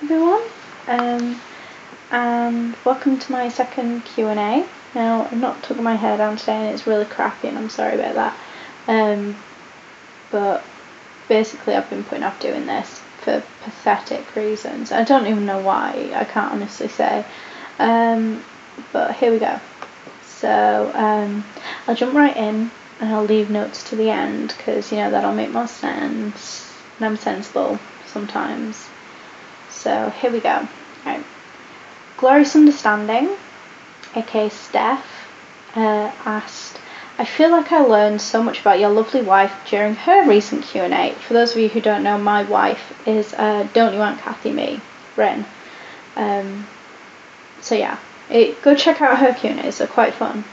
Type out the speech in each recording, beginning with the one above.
everyone, and welcome to my second Q&A. Now, I've not took my hair down today and it's really crappy and I'm sorry about that, but basically I've been putting off doing this for pathetic reasons. I don't even know why, I can't honestly say, but here we go. So I'll jump right in and I'll leave notes to the end because, you know, that'll make more sense and I'm sensible sometimes. So here we go. Right. Glorious Understanding, aka Steph, asked, I feel like I learned so much about your lovely wife during her recent Q&A. For those of you who don't know, my wife is Don't You Want Kathy Me, Ren. So yeah, go check out her Q&As, they're quite fun.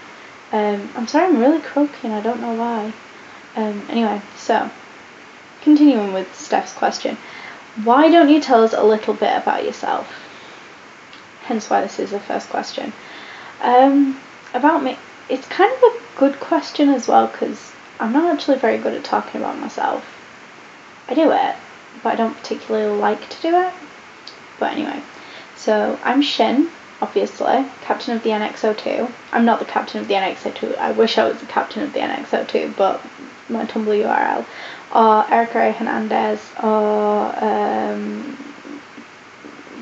I'm sorry I'm really croaky and I don't know why. Anyway, so continuing with Steph's question. Why don't you tell us a little bit about yourself? Hence why this is the first question. About me, it's kind of a good question as well because I'm not actually very good at talking about myself. I do it, but I don't particularly like to do it. But anyway, so I'm Shin, obviously, captain of the NX02. I'm not the captain of the NX02. I wish I was the captain of the NX02, but my Tumblr URL. Or Erica Hernandez, or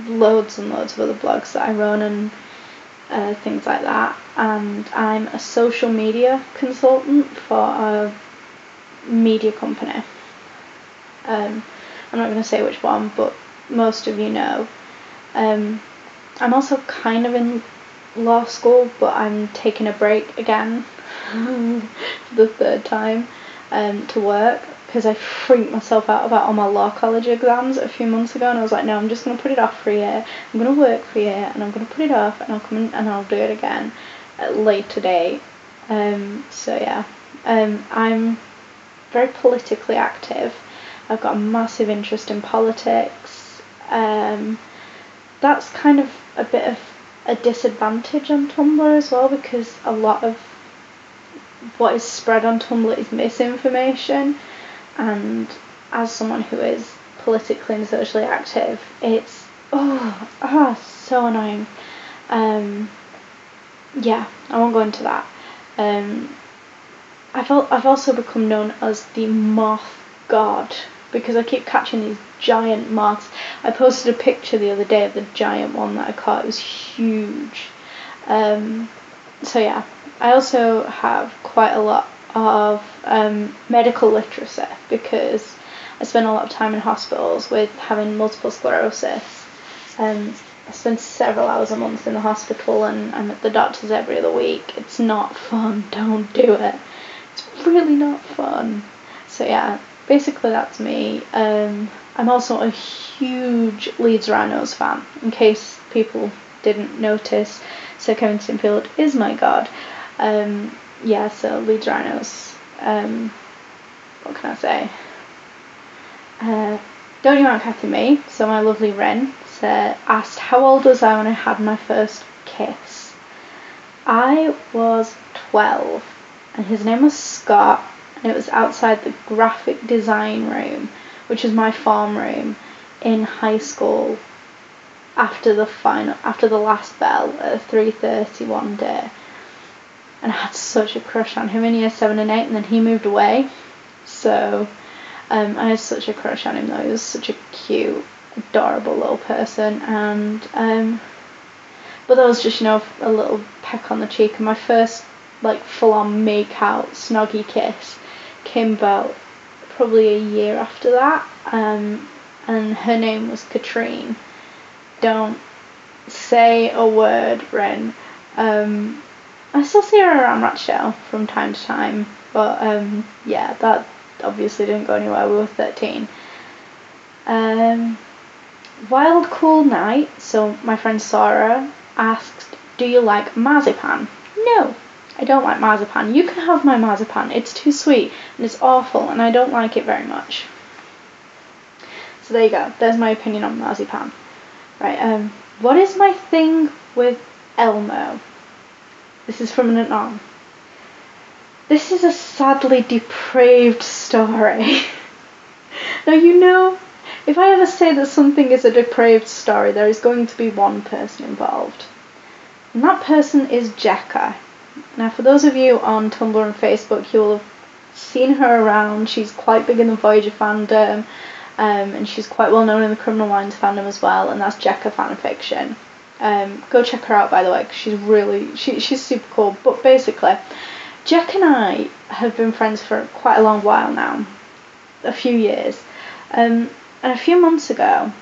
loads and loads of other blogs that I run and things like that. And I'm a social media consultant for a media company. I'm not going to say which one, but most of you know. I'm also kind of in law school, but I'm taking a break again for the third time to work. Because I freaked myself out about all my law college exams a few months ago, and I was like, no, I'm just going to put it off for a year. I'm going to work for a year, and I'm going to put it off, and I'll come in and I'll do it again at a later date. So yeah, I'm very politically active. I've got a massive interest in politics. That's kind of a bit of a disadvantage on Tumblr as well, because a lot of what is spread on Tumblr is misinformation. And as someone who is politically and socially active, it's so annoying. Yeah, I won't go into that. I've also become known as the moth god because I keep catching these giant moths. I posted a picture the other day of the giant one that I caught. It was huge. So yeah, I also have quite a lot of medical literacy because I spend a lot of time in hospitals with having multiple sclerosis. I spend several hours a month in the hospital and I'm at the doctor's every other week. It's not fun, don't do it. It's really not fun. So yeah, basically that's me. I'm also a huge Leeds Rhinos fan, in case people didn't notice. So Kevin Sinfield is my god. Yeah, so Leeds Rhinos, what can I say? Don't You Want Kathy Me, so my lovely Ren, asked how old was I when I had my first kiss. I was 12, and his name was Scott, and it was outside the graphic design room, which was my form room, in high school, after the last bell at 3:30 one day. And I had such a crush on him in year 7 and 8, and then he moved away. So I had such a crush on him though. He was such a cute, adorable little person. And but that was just, you know, a little peck on the cheek. And my first like full-on make-out snoggy kiss came about probably a year after that. And her name was Katrine. Don't say a word, Ren. I still see her around Rochdale from time to time, but yeah, that obviously didn't go anywhere. We were 13. Wild Cool Night, so my friend Sarah asked, do you like marzipan? No, I don't like marzipan. You can have my marzipan. It's too sweet and it's awful and I don't like it very much. So there you go. There's my opinion on marzipan. Right, what is my thing with Elmo? This is from an anon. This is a sadly depraved story. Now, you know if I ever say that something is a depraved story, there is going to be one person involved. And that person is Jekka. Now, for those of you on Tumblr and Facebook, you will have seen her around. She's quite big in the Voyager fandom, and she's quite well known in the Criminal Minds fandom as well, and that's Jekka fanfiction. Go check her out, by the way, because she's super cool. But basically, Jekka and I have been friends for quite a long while now, a few years. And a few months ago,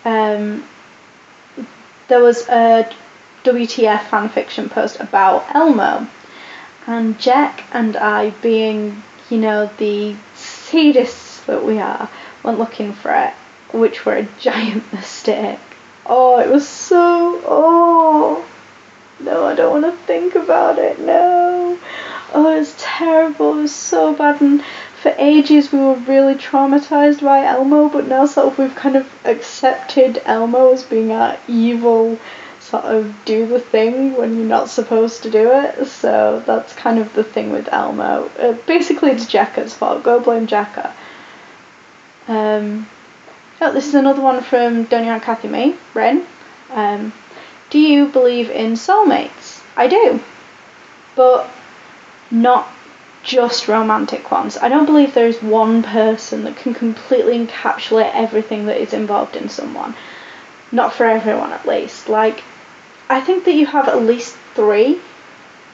there was a WTF fanfiction post about Elmo, and Jack and I, being, you know, the sadists that we are, went looking for it, which were a giant mistake. Oh, it was so, no, I don't want to think about it, no. Oh, it was terrible, it was so bad, and for ages we were really traumatised by Elmo, but now sort of we've kind of accepted Elmo as being our evil, sort of do the thing when you're not supposed to do it, so that's kind of the thing with Elmo. Basically it's Jekka's fault, go blame Jekka. Oh, this is another one from Don't You Want Kathy Me, Ren. Do you believe in soulmates? I do, but not just romantic ones. I don't believe there is one person that can completely encapsulate everything that is involved in someone. Not for everyone, at least. Like, I think that you have at least 3,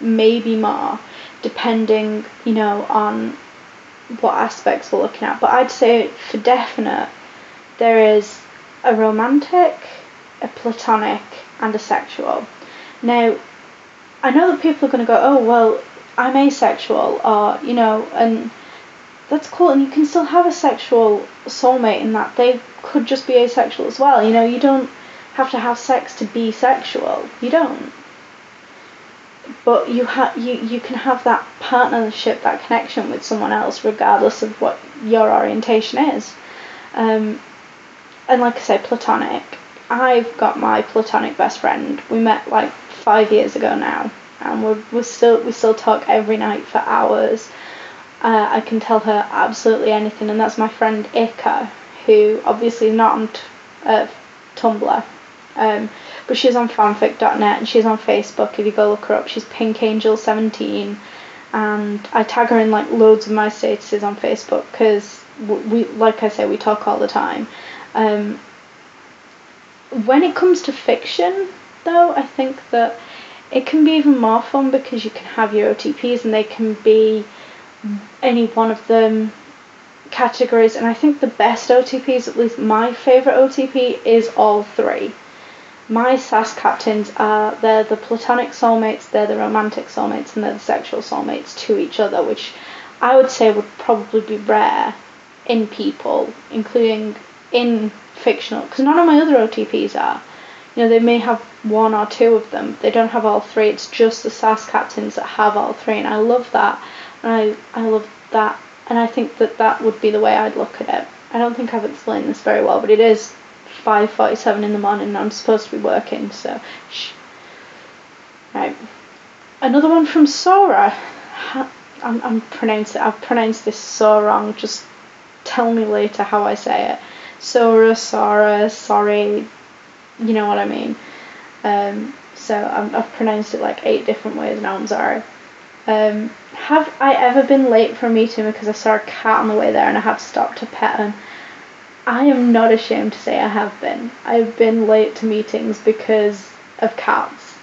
maybe more, depending, you know, on what aspects we're looking at. But I'd say for definite, there is a romantic, a platonic, and a sexual. Now, I know that people are going to go, oh, well, I'm asexual, or, you know, and that's cool, and you can still have a sexual soulmate in that they could just be asexual as well. You know, you don't have to have sex to be sexual. You don't. But you can have that partnership, that connection with someone else, regardless of what your orientation is. And like I say, platonic. I've got my platonic best friend. We met like 5 years ago now, and we still talk every night for hours. I can tell her absolutely anything, and that's my friend Ika, who obviously is not on Tumblr, but she's on fanfic.net and she's on Facebook. If you go look her up, she's pinkangel17, and I tag her in like loads of my statuses on Facebook because we, like I say, we talk all the time. When it comes to fiction, though, I think that it can be even more fun because you can have your OTPs and they can be any one of them categories, and I think the best OTPs, at least my favourite OTP, is all 3. My SAS captains they're the platonic soulmates, they're the romantic soulmates, and they're the sexual soulmates to each other, which I would say would probably be rare in people, including in fictional, because none of my other OTPs are. You know, they may have 1 or 2 of them. They don't have all 3. It's just the SAS captains that have all 3, and I love that. And I love that, and I think that that would be the way I'd look at it. I don't think I've explained this very well, but it is 5:47 in the morning and I'm supposed to be working, so shh. Right. Another one from Sora. I've pronounced this so wrong. Just tell me later how I say it. Sora, sorry, you know what I mean. So I've pronounced it like 8 different ways now, I'm sorry. Have I ever been late for a meeting because I saw a cat on the way there and I had to stop to pet him? I am not ashamed to say I have been. I've been late to meetings because of cats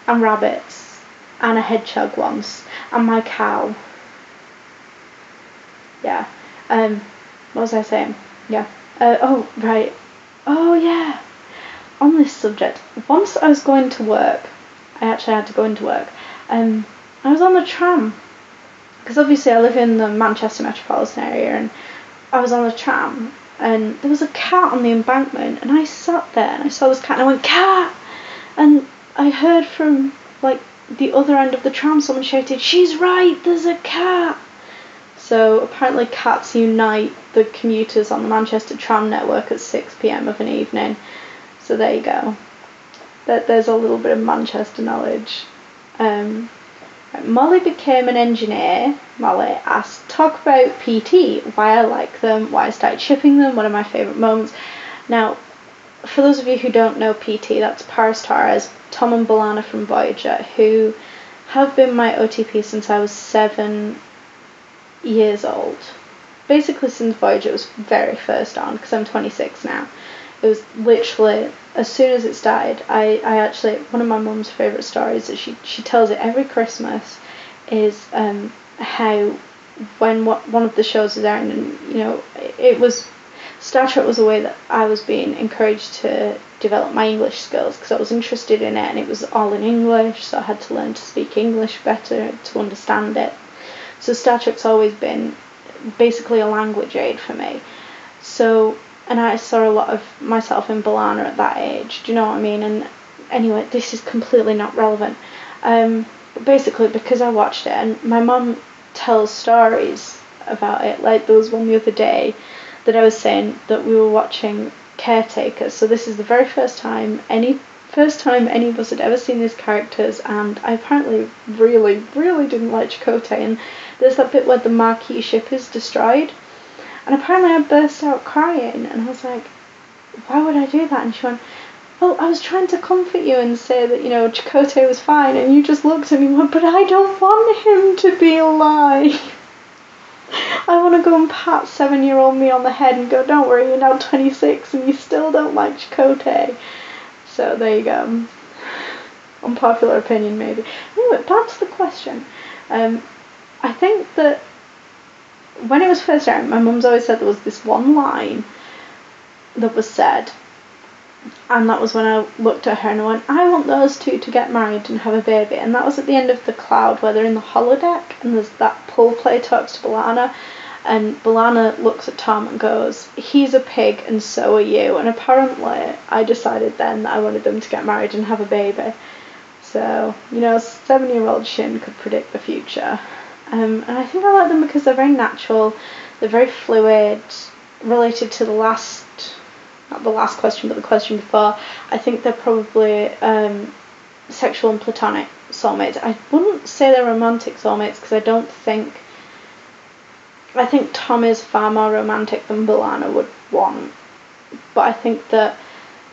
and rabbits and a hedgehog once and my cow. Yeah. What was I saying? Yeah. Oh, right. Oh, yeah. On this subject, once I was going to work, I actually had to go into work, I was on the tram, because obviously I live in the Manchester metropolitan area, and I was on the tram, and there was a cat on the embankment, and I sat there, and I saw this cat, and I went, cat! And I heard from, like, the other end of the tram, someone shouted, she's right, there's a cat! So apparently cats unite the commuters on the Manchester tram network at 6 p.m. of an evening. So there you go. There's a little bit of Manchester knowledge. Molly became an engineer. Molly asked, talk about PT, why I like them, why I started shipping them, one of my favourite moments. Now, for those of you who don't know PT, that's Paris Torres, Tom and Balana from Voyager, who have been my OTP since I was 7 years old. Basically since Voyager was very first on, because I'm 26 now. It was literally, as soon as it started, I actually, one of my mum's favourite stories that she tells it every Christmas is how when one of the shows was airing, and you know, it was, Star Trek was a way that I was being encouraged to develop my English skills, because I was interested in it and it was all in English, so I had to learn to speak English better to understand it. So Star Trek's always been basically a language aid for me. So, and I saw a lot of myself in Balana at that age, do you know what I mean? And anyway, this is completely not relevant. But basically, because I watched it, and my mum tells stories about it, like there was one the other day that I was saying that we were watching Caretakers. So this is the very first time any of us had ever seen these characters, and I apparently really didn't like Chakotay, and there's that bit where the Marquis ship is destroyed, and apparently I burst out crying, and I was like, why would I do that? And she went, well, I was trying to comfort you and say that, you know, Chakotay was fine, and you just looked at me and went, but I don't want him to be alive. I want to go and pat 7-year-old me on the head and go, don't worry, you're now 26 and you still don't like Chakotay. So there you go. Unpopular opinion maybe. Anyway, back to the question. I think that when it was first airing, my mum's always said there was this one line that was said, and that was when I looked at her and I went, I want those two to get married and have a baby. And that was at the end of The Cloud, where they're in the holodeck and there's that Paul play talks to Balana, and Balana looks at Tom and goes, he's a pig and so are you. And apparently I decided then that I wanted them to get married and have a baby. So, you know, 7-year-old Shin could predict the future. And I think I like them because they're very natural, they're very fluid. Related to the last, not the last question, but the question before, I think they're probably sexual and platonic soulmates. I wouldn't say they're romantic soulmates, because I think Tom is far more romantic than Balana would want, but I think that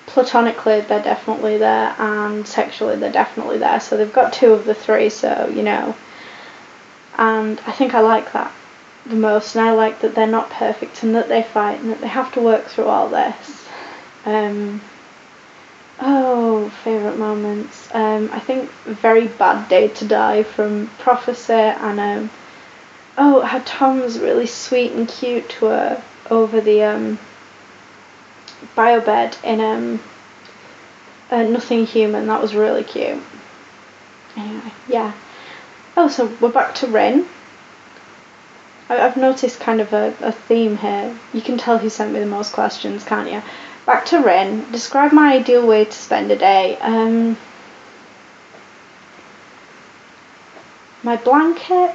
platonically they're definitely there, and sexually they're definitely there, so they've got 2 of the 3, so, you know, and I think I like that the most, and I like that they're not perfect and that they fight and that they have to work through all this. Favourite moments. I think Very Bad Day to Die from Prophecy, and how Tom's really sweet and cute to her over the biobed in Nothing Human. That was really cute. Anyway, yeah. Oh, so we're back to Rin. I've noticed kind of a theme here. You can tell who sent me the most questions, can't you? Back to Rin. Describe my ideal way to spend a day. My blanket,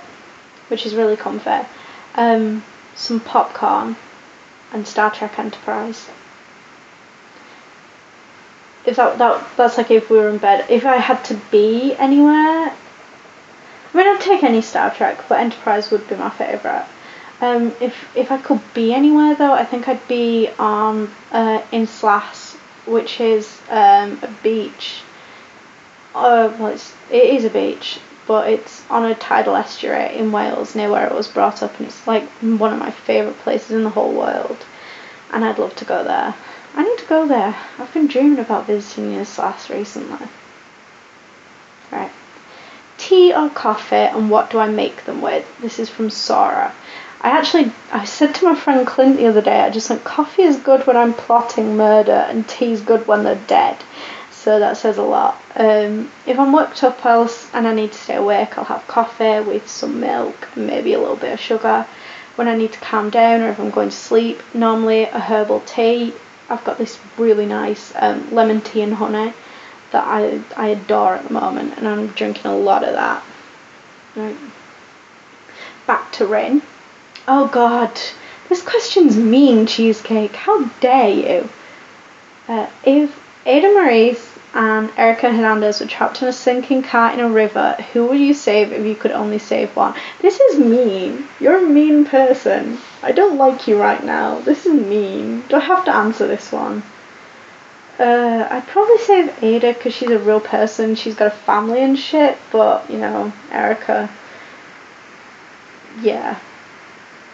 which is really comfy. Some popcorn and Star Trek Enterprise. If that's like if we were in bed. If I had to be anywhere, I mean, I'd take any Star Trek, but Enterprise would be my favourite. If I could be anywhere though, I think I'd be on in Slass, which is a beach. It is a beach, but it's on a tidal estuary in Wales, near where it was brought up, and it's like one of my favourite places in the whole world, and I'd love to go there. I need to go there. I've been dreaming about visiting New Slass recently. Right. Tea or coffee, and what do I make them with? This is from Sora. I said to my friend Clint the other day, I just went, coffee is good when I'm plotting murder, and tea's good when they're dead. So that says a lot. If I'm worked up and I need to stay awake, I'll have coffee with some milk and maybe a little bit of sugar. When I need to calm down, or if I'm going to sleep, normally a herbal tea. I've got this really nice lemon tea and honey that I adore at the moment, and I'm drinking a lot of that. Right. Back to Rin. Oh god, this question's mean, Cheesecake. How dare you? If Ada Marie's and Erica Hernandez were trapped in a sinking car in a river. Who would you save if you could only save one? This is mean. You're a mean person. I don't like you right now. This is mean. Do I have to answer this one? I'd probably save Ada because she's a real person. She's got a family and shit. But, you know, Erica. Yeah.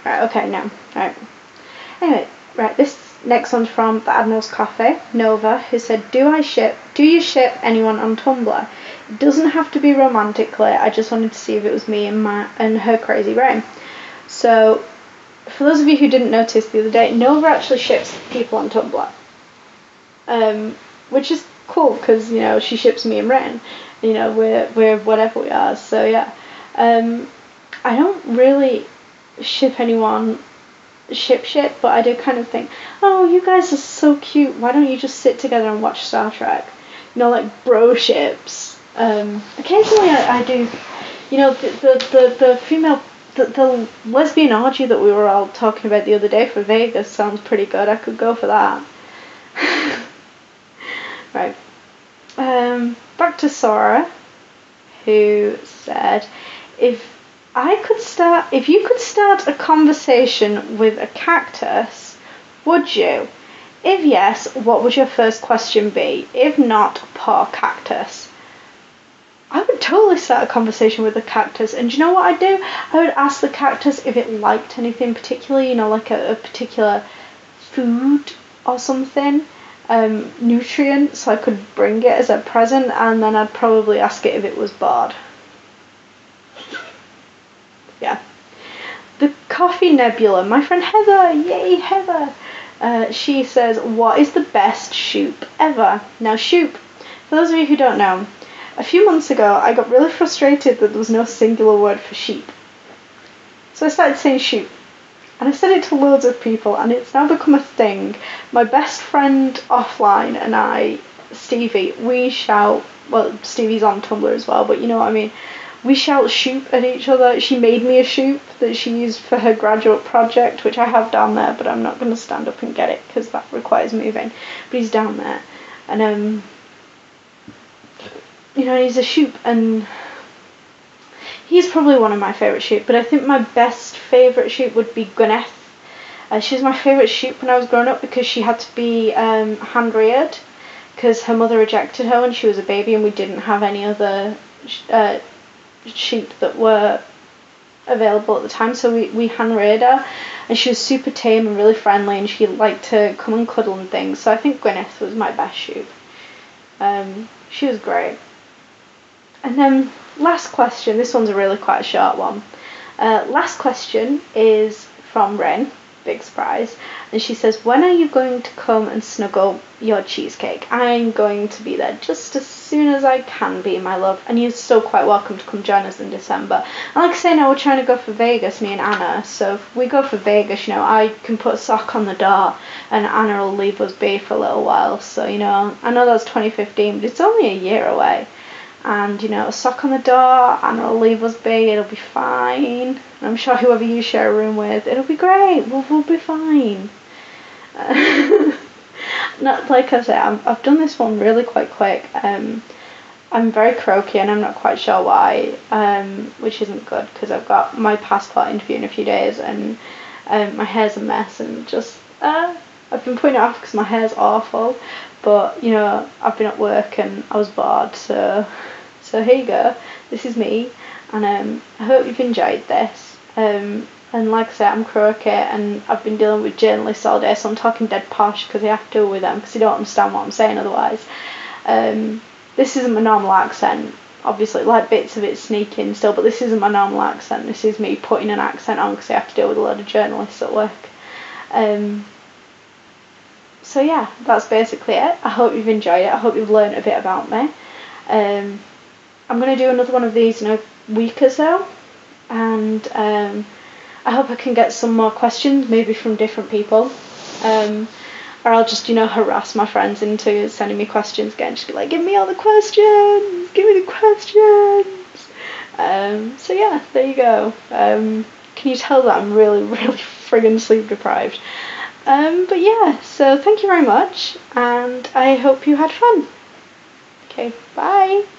Right, okay, no. Right. Anyway, right, this next one's from the Admiral's Coffee, Nova, who said, do you ship anyone on Tumblr? It doesn't have to be romantically, I just wanted to see if it was me and her crazy brain. So, for those of you who didn't notice the other day, Nova actually ships people on Tumblr. Which is cool, because, you know, she ships me and Ren. You know, we're whatever we are, so yeah. I don't really ship anyone ship, but I do kind of think, oh, you guys are so cute, why don't you just sit together and watch Star Trek? You know, like bro ships. Occasionally I do, you know, the female, the lesbian orgy that we were all talking about the other day for Vegas sounds pretty good. I could go for that. Right. Back to Sora, who said, if you could start a conversation with a cactus, would you? If yes, what would your first question be? If not, poor cactus. I would totally start a conversation with a cactus, and do you know what I'd do? I would ask the cactus if it liked anything particularly, you know, like a particular food or something, nutrient, so I could bring it as a present, and then I'd probably ask it if it was bored. Yeah. The Coffee Nebula. My friend Heather. Yay, Heather. She says, what is the best shoop ever? Now, shoop, for those of you who don't know, a few months ago I got really frustrated that there was no singular word for sheep. So I started saying shoop. And I said it to loads of people, and it's now become a thing. My best friend offline and I, Stevie, we shout, well, Stevie's on Tumblr as well, but you know what I mean. We shout shoop at each other. She made me a shoop that she used for her graduate project, which I have down there, but I'm not going to stand up and get it because that requires moving. But he's down there. And, you know, he's a shoop, and he's probably one of my favourite shoop, but I think my best favourite shoop would be Gwyneth. She was my favourite shoop when I was growing up because she had to be hand-reared because her mother rejected her when she was a baby, and we didn't have any other sheep that were available at the time, so we hand-reared her, and she was super tame and really friendly, and she liked to come and cuddle and things, so I think Gwyneth was my best shoop. She was great. And then last question, this one's really quite a short one. Last question is from Ren, big surprise, and she says, when are you going to come and snuggle your cheesecake? I'm going to be there just as soon as I can be, my love, and you're still quite welcome to come join us in December. And like I say, now we're trying to go for Vegas, me and Anna, so if we go for Vegas, you know, I can put a sock on the door and Anna will leave us be for a little while, so, you know, I know that's 2015, but it's only a year away. And, you know, a sock on the door, and it'll leave us be, it'll be fine. And I'm sure whoever you share a room with, it'll be great, we'll be fine. Not, like I said, I've done this one really quite quick. I'm very croaky and I'm not quite sure why, which isn't good because I've got my passport interview in a few days, and my hair's a mess, and just, I've been putting it off because my hair's awful, but, you know, I've been at work and I was bored, so here you go, this is me, and I hope you've enjoyed this. And like I said, I'm croaky and I've been dealing with journalists all day, so I'm talking dead posh because I have to deal with them because they don't understand what I'm saying otherwise. This isn't my normal accent, obviously, like bits of it sneak in still, but this isn't my normal accent. This is me putting an accent on because I have to deal with a lot of journalists at work. So yeah, that's basically it. I hope you've enjoyed it. I hope you've learned a bit about me. I'm going to do another one of these in a week or so, and I hope I can get some more questions, maybe from different people, or I'll just, you know, harass my friends into sending me questions again, just be like, give me all the questions, give me the questions. So yeah, there you go. Can you tell that I'm really, really friggin' sleep deprived? But yeah, so thank you very much, and I hope you had fun. Okay, bye.